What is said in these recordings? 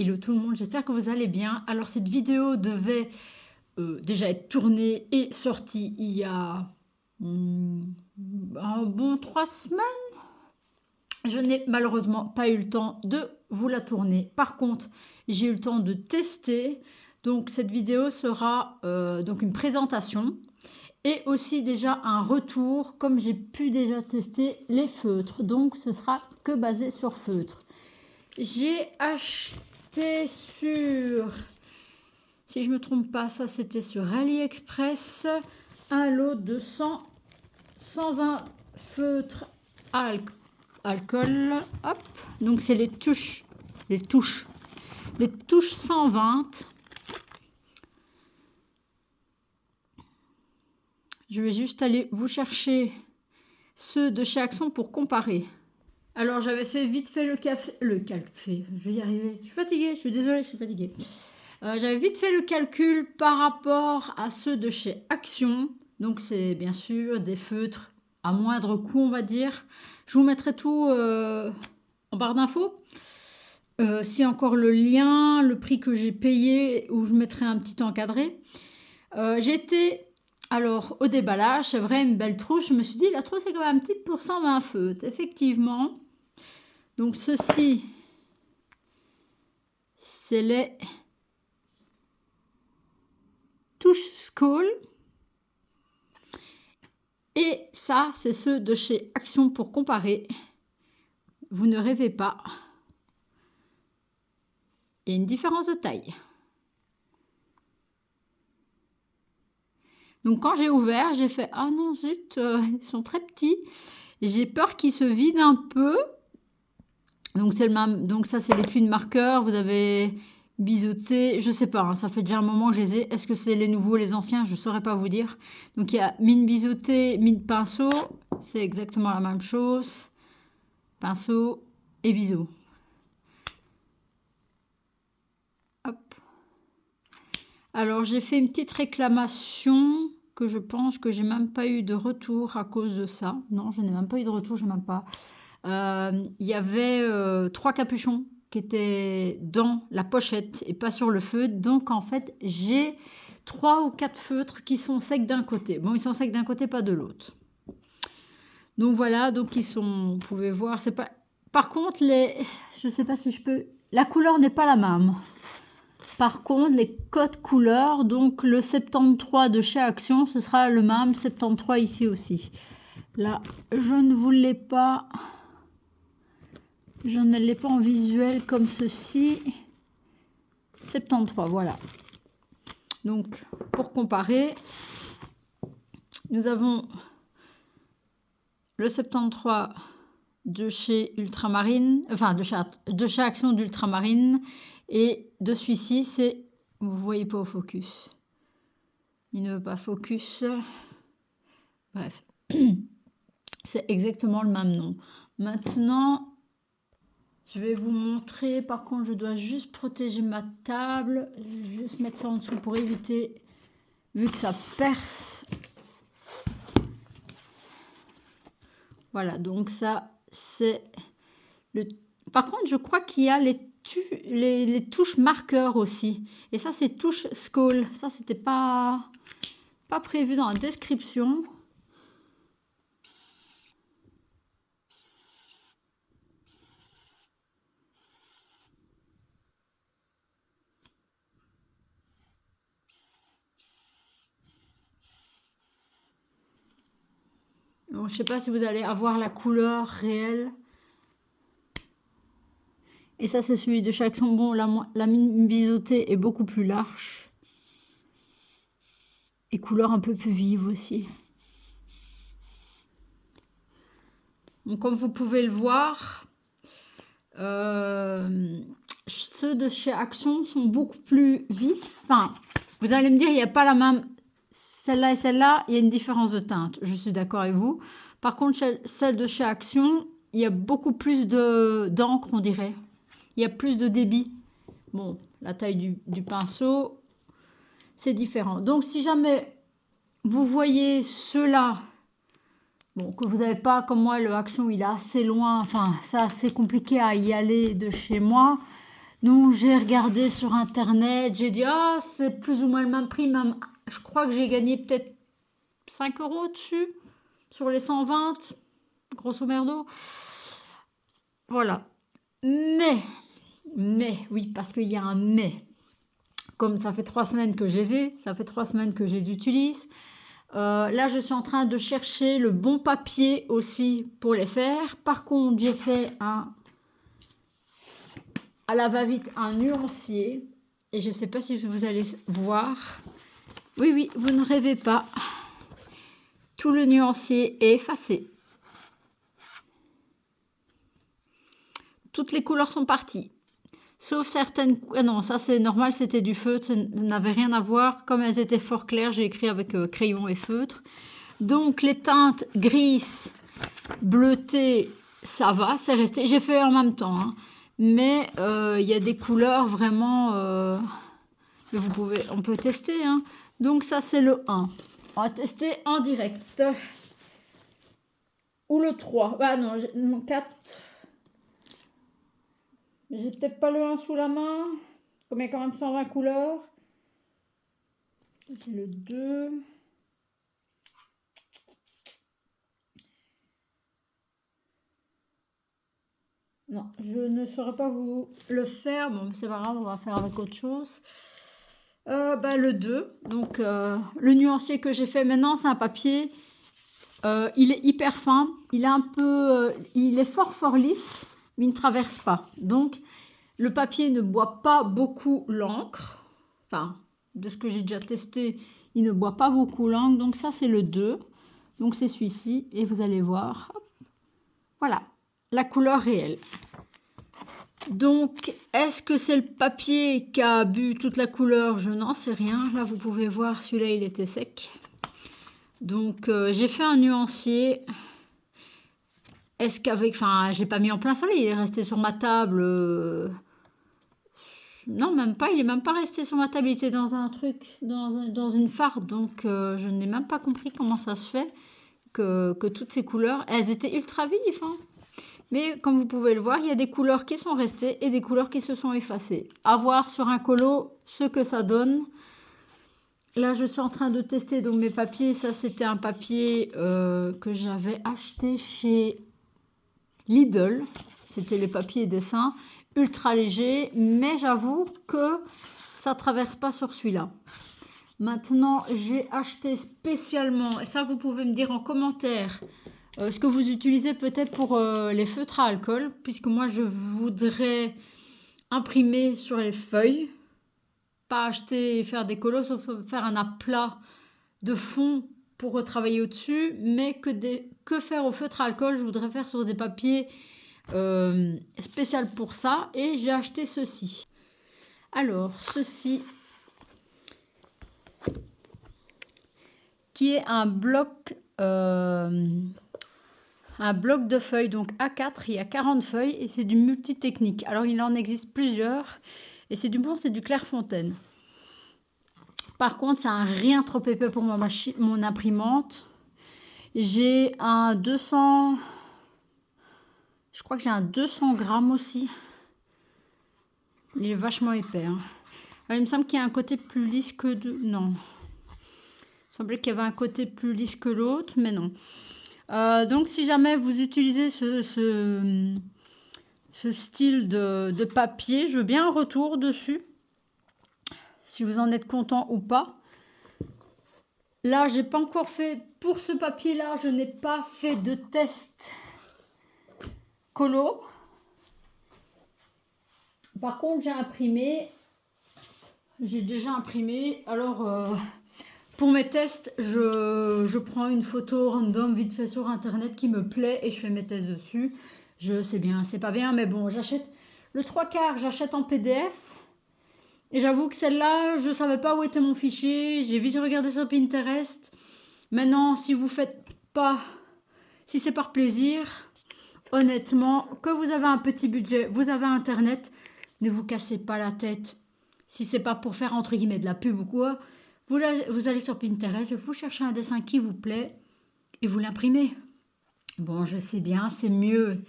Hello tout le monde, j'espère que vous allez bien. Alors cette vidéo devait déjà être tournée et sortie il y a un bon 3 semaines. Je n'ai malheureusement pas eu le temps de vous la tourner. Par contre, j'ai eu le temps de tester. Donc cette vidéo sera donc une présentation et aussi déjà un retour comme j'ai pu déjà tester les feutres. Donc ce sera que basé sur feutres. J'ai acheté sur, si je me trompe pas, ça c'était sur AliExpress, un lot de 120 feutres alcool. Hop, donc c'est les touches 120. Je vais juste aller vous chercher ceux de chez Action pour comparer. Alors j'avais fait vite fait le café, je vais y arriver, je suis fatiguée, je suis désolée, je suis fatiguée. J'avais vite fait le calcul par rapport à ceux de chez Action, donc c'est bien sûr des feutres à moindre coût on va dire. Je vous mettrai tout en barre d'infos. Si encore le lien, le prix que j'ai payé, où je mettrai un petit encadré. J'étais... Alors, au déballage, c'est vrai, une belle trousse. Je me suis dit, la trousse, c'est quand même un petit pour 120 feutres. Effectivement. Donc, ceci, c'est les touches Skull. Et ça, c'est ceux de chez Action pour comparer. Vous ne rêvez pas. Il y a une différence de taille. Donc, quand j'ai ouvert, j'ai fait « Ah non, zut, ils sont très petits. » J'ai peur qu'ils se vident un peu. Donc, c'est le même. Donc, ça, c'est les twin marqueurs. Vous avez biseauté. Je sais pas, hein, ça fait déjà un moment que je les ai. Est-ce que c'est les nouveaux, les anciens? Je ne saurais pas vous dire. Donc, il y a mine biseauté, mine pinceau. C'est exactement la même chose. Pinceau et biseau. Hop. Alors, j'ai fait une petite réclamation que je pense que j'ai même pas eu de retour à cause de ça. Non, je n'ai même pas eu de retour, je n'ai même pas. Il y avait 3 capuchons qui étaient dans la pochette et pas sur le feutre. Donc, en fait, j'ai 3 ou 4 feutres qui sont secs d'un côté. Bon, ils sont secs d'un côté, pas de l'autre. Donc, voilà. Donc, ils sont... Vous pouvez voir, c'est pas... Par contre, je sais pas si je peux... La couleur n'est pas la même. Par contre, les codes couleurs, donc le 73 de chez Action, ce sera le même 73 ici aussi. Là, je ne vous l'ai pas... Je ne l'ai pas en visuel comme ceci. 73, voilà. Donc, pour comparer, nous avons le 73 de chez Ultramarine, enfin de chez Action d'Ultramarine, et de celui-ci, c'est, vous voyez pas au focus. Il ne veut pas focus. Bref, c'est exactement le même nom. Maintenant, je vais vous montrer. Par contre, je dois juste protéger ma table. Je vais juste mettre ça en dessous pour éviter, vu que ça perce. Voilà, donc ça, c'est le... Par contre, je crois qu'il y a les touches marqueurs aussi. Et ça, c'est touche Skull. Ça, c'était pas prévu dans la description. Bon, je ne sais pas si vous allez avoir la couleur réelle. Et ça, c'est celui de chez Action. Bon, la mine biseautée est beaucoup plus large. Et couleur un peu plus vive aussi. Donc, comme vous pouvez le voir, ceux de chez Action sont beaucoup plus vifs. Enfin, vous allez me dire, il n'y a pas la même... Celle-là et celle-là, il y a une différence de teinte. Je suis d'accord avec vous. Par contre, celle de chez Action, il y a beaucoup plus d'encre, on dirait. Il y a plus de débit. Bon, la taille du pinceau, c'est différent. Donc, si jamais vous voyez ceux-là, bon, que vous n'avez pas, comme moi, le Action, il est assez loin. Enfin, c'est assez compliqué à y aller de chez moi. Donc j'ai regardé sur internet, j'ai dit ah c'est plus ou moins le même prix, même je crois que j'ai gagné peut-être 5 € dessus, sur les 120, grosso merdo. Voilà. Oui, parce qu'il y a un mais. Comme ça fait 3 semaines que je les ai, ça fait 3 semaines que je les utilise. Là, je suis en train de chercher le bon papier aussi pour les faire. Par contre, j'ai fait à la va-vite un nuancier. Et je ne sais pas si vous allez voir. Oui, oui, vous ne rêvez pas. Tout le nuancier est effacé. Toutes les couleurs sont parties. Sauf certaines... Ah non, ça c'est normal, c'était du feutre, ça n'avait rien à voir. Comme elles étaient fort claires, j'ai écrit avec crayon et feutre. Donc les teintes grises, bleutées, ça va, c'est resté. J'ai fait en même temps, hein. Mais il y a des couleurs vraiment... on peut tester, hein. Donc ça c'est le 1. On va tester en direct. Ou le 3. Ah non, le 4... J'ai peut-être pas le 1 sous la main. Comme il y a quand même 120 couleurs. J'ai le 2. Non, je ne saurais pas vous le faire. Bon, c'est pas grave, on va faire avec autre chose. Le 2. Donc, le nuancier que j'ai fait maintenant, c'est un papier. Il est hyper fin. Il est un peu... il est fort lisse, mais il ne traverse pas. Donc, le papier ne boit pas beaucoup l'encre. Enfin, de ce que j'ai déjà testé, il ne boit pas beaucoup l'encre. Donc ça, c'est le 2. Donc c'est celui-ci. Et vous allez voir. Voilà, la couleur réelle. Donc, est-ce que c'est le papier qui a bu toute la couleur? Je n'en sais rien. Là, vous pouvez voir, celui-là, il était sec. Donc, j'ai fait un nuancier. Est-ce qu'avec... Enfin, je l'ai pas mis en plein soleil. Il est resté sur ma table... Non, même pas, il est même pas resté sur ma table, il était dans un truc, dans une farde, donc je n'ai même pas compris comment ça se fait que toutes ces couleurs, elles étaient ultra vives, hein. Mais comme vous pouvez le voir, il y a des couleurs qui sont restées et des couleurs qui se sont effacées. À voir sur un colo ce que ça donne. Là, je suis en train de tester donc mes papiers. Ça, c'était un papier que j'avais acheté chez Lidl. C'était les papiers dessins. Ultra léger, mais j'avoue que ça traverse pas sur celui-là. Maintenant, j'ai acheté spécialement, et ça vous pouvez me dire en commentaire, ce que vous utilisez peut-être pour les feutres à alcool, puisque moi je voudrais imprimer sur les feuilles, pas acheter et faire des colos, sauf faire un aplat de fond pour retravailler au-dessus, mais que faire au feutre à alcool, je voudrais faire sur des papiers spécial pour ça, et j'ai acheté ceci. Alors ceci qui est un bloc de feuilles, donc A4, il y a 40 feuilles et c'est du multitechnique. Alors il en existe plusieurs et c'est du Clairefontaine. Par contre, c'est un rien trop épais pour mon imprimante. J'ai un 200... Je crois que j'ai un 200 grammes aussi. Il est vachement épais, hein. Alors, il me semble qu'il y a un côté plus lisse que de... Non. Il semblait qu'il y avait un côté plus lisse que l'autre, mais non. Donc, si jamais vous utilisez ce style de papier, je veux bien un retour dessus. Si vous en êtes content ou pas. Là, j'ai pas encore fait... Pour ce papier-là, je n'ai pas fait de test colo. Par contre, j'ai déjà imprimé. Alors, pour mes tests, je prends une photo random vite fait sur internet qui me plaît et je fais mes tests dessus. Je sais bien, c'est pas bien, mais bon, j'achète le 3/4, j'achète en PDF. Et j'avoue que celle-là, je savais pas où était mon fichier. J'ai vite regardé sur Pinterest. Maintenant, si c'est par plaisir, honnêtement, que vous avez un petit budget, vous avez internet, ne vous cassez pas la tête. Si c'est pas pour faire entre guillemets de la pub ou quoi, vous allez sur Pinterest, vous cherchez un dessin qui vous plaît et vous l'imprimez. Bon, je sais bien, c'est mieux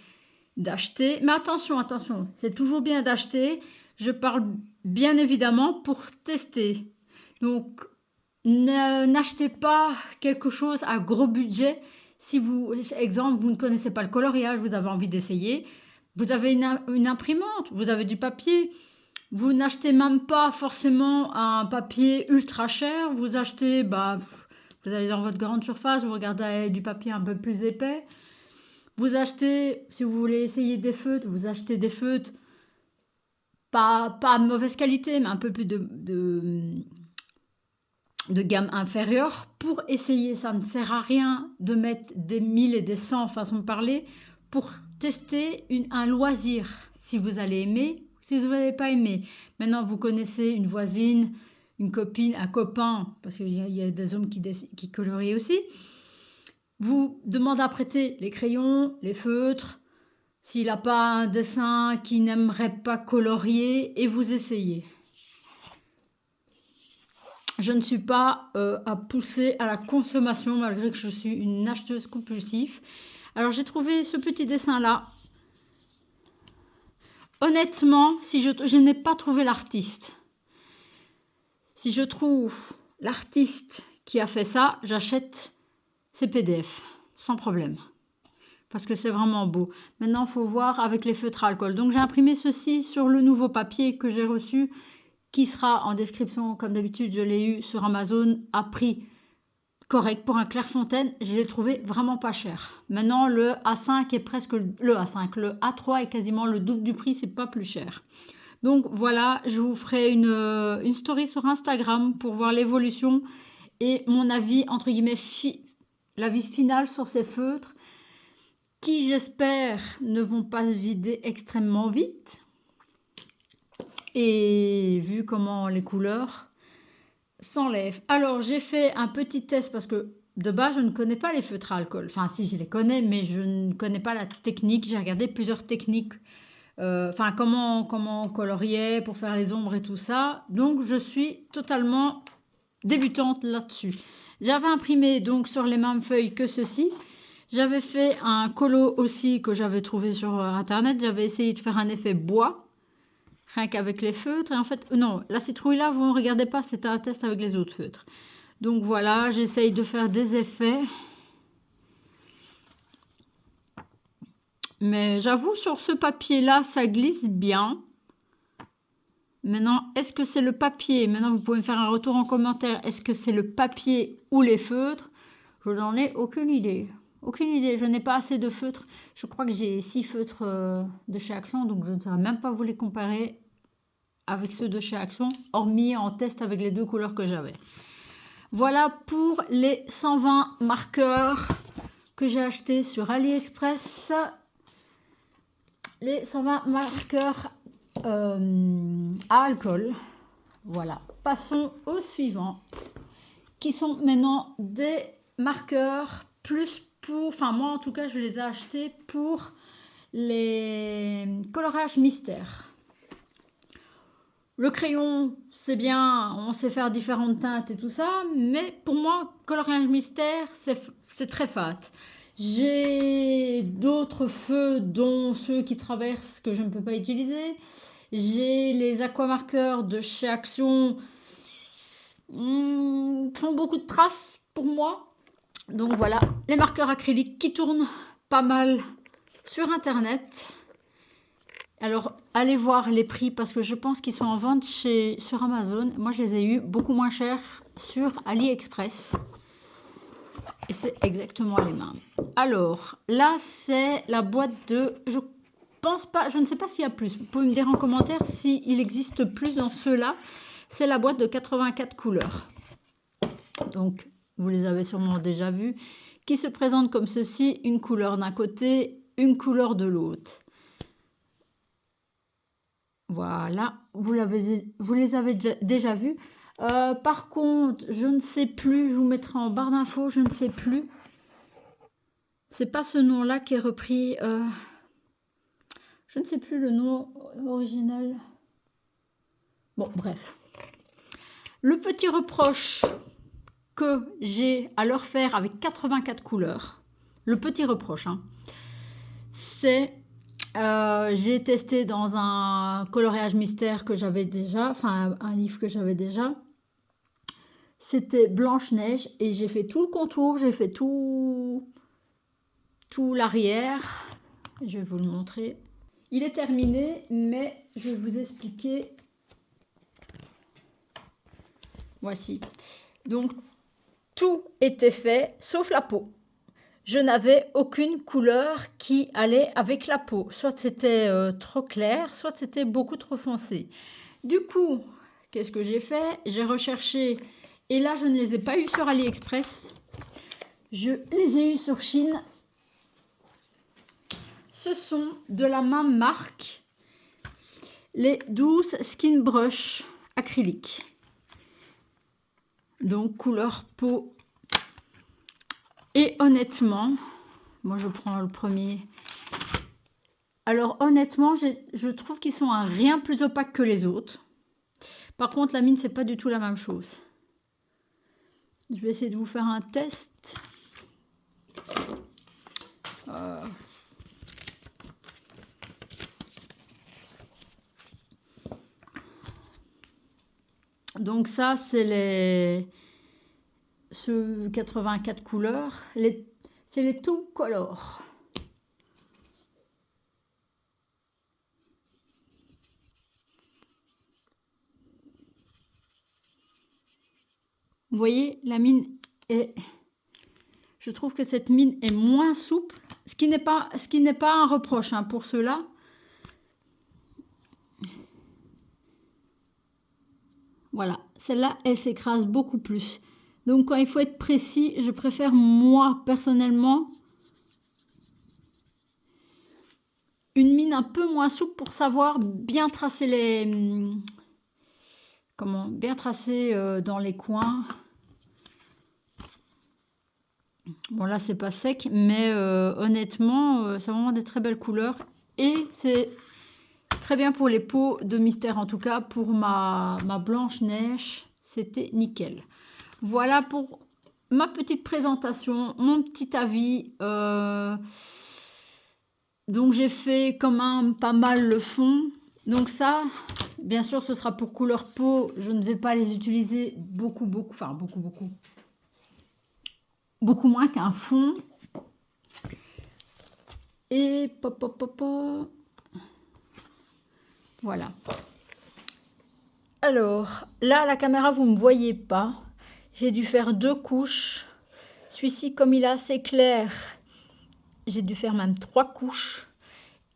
d'acheter. Mais attention, attention, c'est toujours bien d'acheter. Je parle bien évidemment pour tester. Donc, n'achetez pas quelque chose à gros budget. Si vous, exemple, vous ne connaissez pas le coloriage, vous avez envie d'essayer, vous avez une imprimante, vous avez du papier, vous n'achetez même pas forcément un papier ultra cher, vous achetez, vous allez dans votre grande surface, vous regardez du papier un peu plus épais, vous achetez, si vous voulez essayer des feutres, vous achetez des feutres pas de mauvaise qualité, mais un peu plus de gamme inférieure pour essayer. Ça ne sert à rien de mettre des 1000 et des 100 façon de parler pour tester un loisir. Si vous allez aimer, si vous n'allez pas aimer. Maintenant, vous connaissez une voisine, une copine, un copain, parce qu'il y a des hommes qui colorient aussi. Vous demandez à prêter les crayons, les feutres, s'il n'a pas un dessin qu'il n'aimerait pas colorier, et vous essayez. Je ne suis pas à pousser à la consommation malgré que je suis une acheteuse compulsive. Alors j'ai trouvé ce petit dessin là. Honnêtement, si je n'ai pas trouvé l'artiste. Si je trouve l'artiste qui a fait ça, j'achète ces PDF sans problème. Parce que c'est vraiment beau. Maintenant, il faut voir avec les feutres à alcool. Donc j'ai imprimé ceci sur le nouveau papier que j'ai reçu, qui sera en description, comme d'habitude, je l'ai eu sur Amazon à prix correct pour un Clairefontaine. Je l'ai trouvé vraiment pas cher. Maintenant, le A5 est presque le A5. Le A3 est quasiment le double du prix, c'est pas plus cher. Donc voilà, je vous ferai une story sur Instagram pour voir l'évolution et mon avis, entre guillemets, l'avis final sur ces feutres qui, j'espère, ne vont pas se vider extrêmement vite. Et vu comment les couleurs s'enlèvent. Alors, j'ai fait un petit test parce que de base, je ne connais pas les feutres à alcool. Enfin, si, je les connais, mais je ne connais pas la technique. J'ai regardé plusieurs techniques. Comment on coloriait pour faire les ombres et tout ça. Donc, je suis totalement débutante là-dessus. J'avais imprimé donc sur les mêmes feuilles que ceci. J'avais fait un colo aussi que j'avais trouvé sur Internet. J'avais essayé de faire un effet bois. Rien qu'avec les feutres. Et en fait, non, la citrouille-là, vous ne regardez pas, c'était un test avec les autres feutres. Donc voilà, j'essaye de faire des effets. Mais j'avoue, sur ce papier-là, ça glisse bien. Maintenant, est-ce que c'est le papier? Maintenant, vous pouvez me faire un retour en commentaire. Est-ce que c'est le papier ou les feutres? Je n'en ai aucune idée. Aucune idée, je n'ai pas assez de feutres. Je crois que j'ai 6 feutres de chez Action, donc je ne saurais même pas vous les comparer avec ceux de chez Action, hormis en test avec les deux couleurs que j'avais. Voilà pour les 120 marqueurs que j'ai achetés sur AliExpress. Les 120 marqueurs à alcool. Voilà, passons au suivant, qui sont maintenant des marqueurs plus pour, enfin moi en tout cas je les ai achetés pour les colorages mystères. Le crayon, c'est bien, on sait faire différentes teintes et tout ça, mais pour moi, coloriage mystère, c'est très fat. J'ai d'autres feux, dont ceux qui traversent, que je ne peux pas utiliser. J'ai les aquamarqueurs de chez Action, font beaucoup de traces pour moi. Donc voilà, les marqueurs acryliques qui tournent pas mal sur Internet. Alors, allez voir les prix parce que je pense qu'ils sont en vente sur Amazon. Moi, je les ai eu beaucoup moins chers sur AliExpress. Et c'est exactement les mêmes. Alors, là, c'est la boîte de... Je pense pas, je ne sais pas s'il y a plus. Vous pouvez me dire en commentaire s'il existe plus dans ceux-là. C'est la boîte de 84 couleurs. Donc, vous les avez sûrement déjà vus. Qui se présente comme ceci. Une couleur d'un côté, une couleur de l'autre. Voilà, vous les avez déjà vus. Par contre, je ne sais plus, je vous mettrai en barre d'infos, je ne sais plus. C'est pas ce nom-là qui est repris. Je ne sais plus le nom original. Bon, bref. Le petit reproche que j'ai à leur faire avec 84 couleurs, le petit reproche, hein, c'est J'ai testé dans un coloriage mystère que j'avais déjà, enfin un livre que j'avais déjà. C'était Blanche-Neige et j'ai fait tout le contour, j'ai fait tout l'arrière. Je vais vous le montrer. Il est terminé, mais je vais vous expliquer. Voici. Donc, tout était fait, sauf la peau. Je n'avais aucune couleur qui allait avec la peau. Soit c'était trop clair, soit c'était beaucoup trop foncé. Du coup, qu'est-ce que j'ai fait? J'ai recherché, et là, je ne les ai pas eus sur AliExpress. Je les ai eus sur Chine. Ce sont de la même marque, les 12 Skin Brush acryliques. Donc, couleur peau. Et honnêtement, moi je prends le premier. Alors honnêtement, je trouve qu'ils sont un rien plus opaques que les autres. Par contre, la mine, c'est pas du tout la même chose. Je vais essayer de vous faire un test. Donc ça, c'est ce 84 couleurs. C'est les Two Color. Vous voyez, la mine est... Je trouve que cette mine est moins souple, ce qui n'est pas un reproche hein, pour ceux-là. Voilà, celle-là, elle s'écrase beaucoup plus. Donc, quand il faut être précis, je préfère, moi, personnellement, une mine un peu moins souple pour savoir bien tracer les... Comment? Bien tracer dans les coins. Bon, là, c'est pas sec, mais honnêtement, c'est vraiment des très belles couleurs. Et c'est très bien pour les peaux de mystère, en tout cas, pour ma Blanche-Neige, c'était nickel. Voilà pour ma petite présentation, mon petit avis. Donc j'ai fait quand même pas mal le fond. Donc ça, bien sûr, ce sera pour couleur peau. Je ne vais pas les utiliser beaucoup moins qu'un fond. Et voilà. Alors, là, la caméra, vous ne me voyez pas. J'ai dû faire 2 couches. Celui-ci, comme il est assez clair, j'ai dû faire même 3 couches.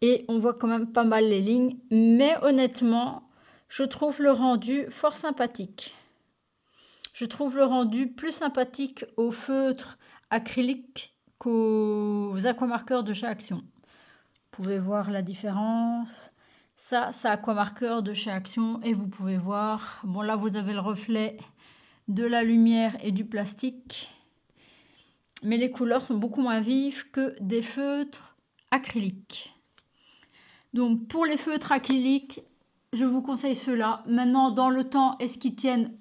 Et on voit quand même pas mal les lignes. Mais honnêtement, je trouve le rendu fort sympathique. Je trouve le rendu plus sympathique au feutre acrylique qu'aux aquamarqueurs de chez Action. Vous pouvez voir la différence. Ça, c'est aquamarqueur de chez Action. Et vous pouvez voir, bon là, vous avez le reflet de la lumière et du plastique. Mais les couleurs sont beaucoup moins vives que des feutres acryliques. Donc, pour les feutres acryliques, je vous conseille ceux-là. Maintenant, dans le temps, est-ce qu'ils tiennent?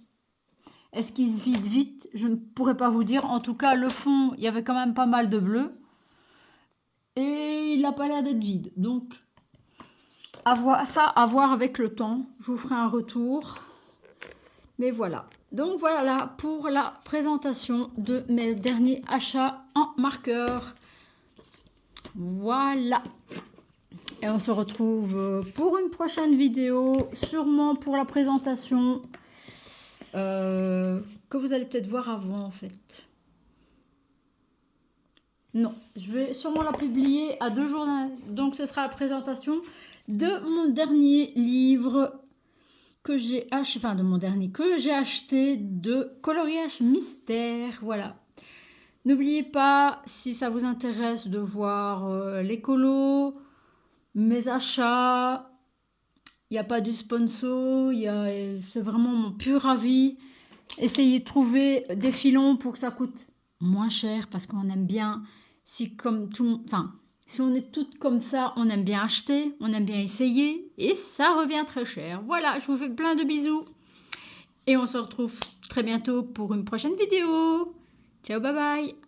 Est-ce qu'ils se vident vite? Je ne pourrais pas vous dire. En tout cas, le fond, il y avait quand même pas mal de bleu. Et il n'a pas l'air d'être vide. Donc, à voir avec le temps. Je vous ferai un retour. Mais voilà. Donc, voilà pour la présentation de mes derniers achats en marqueur. Voilà. Et on se retrouve pour une prochaine vidéo, sûrement pour la présentation que vous allez peut-être voir avant en fait. Non, je vais sûrement la publier à 2 jours. Donc ce sera la présentation de mon dernier livre que j'ai acheté, enfin de mon dernier que j'ai acheté de coloriage mystère. Voilà. N'oubliez pas, si ça vous intéresse, de voir les colos, mes achats. Il n'y a pas du sponsor, c'est vraiment mon pur avis. Essayez de trouver des filons pour que ça coûte moins cher parce qu'on aime bien, si on est toutes comme ça, on aime bien acheter, on aime bien essayer et ça revient très cher. Voilà, je vous fais plein de bisous et on se retrouve très bientôt pour une prochaine vidéo. Ciao, bye bye.